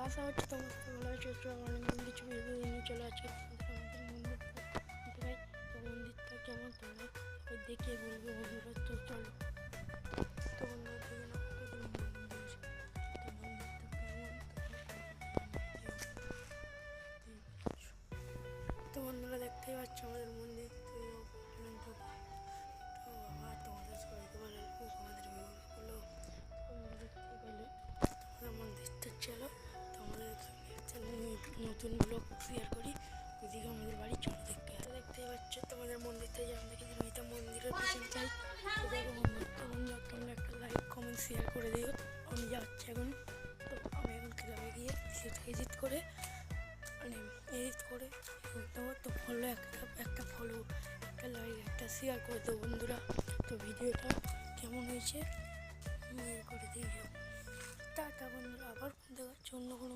আশা হচ্ছে তোমার সাথে ভালো হচ্ছে। অনেকদিন কিছু ভিডিও নিয়ে চলে আসছে আমাদের মন্দিরটাই। তো মন্দিরটা কেমন তোমরা সবাই দেখে বলবে বন্ধুরা। তো চলো, তো বন্ধুরা দেখে নাও মন্দির। তো মন্দিরটা কেমন তো বন্ধুরা দেখতেই পাচ্ছ আমাদের মন্দির। তো আবার তোমাদের সবাইকে ভালো লাগবে আমাদের ভিডিওগুলো। তোমরা দেখতে পেলে তোমাদের মন্দিরটা চলো, তোমাদের একটা নতুন ব্লগ শেয়ার করি। ওইদিকে আমাদের বাড়ি চলো দেখতেই পাচ্ছ তোমাদের মন্দিরটা যেমন দেখেছি এটা মন্দিরের পিছনটাই। তো দেখো বন্ধুরা তোমরা একটা লাইক কমেন্ট শেয়ার করে দিও। আমি যাচ্ছি এখন, তো আমি এখন ক্লাবে গিয়ে সেটা এডিট করে দেবো। তো ফলো একটা ফলো, একটা লাইক, একটা শেয়ার করে দেবো বন্ধুরা। তো ভিডিওটা কেমন হয়েছে করে দিয়ে যাও। টাটা বন্ধুরা, আবার দেখা হচ্ছে অন্য কোনো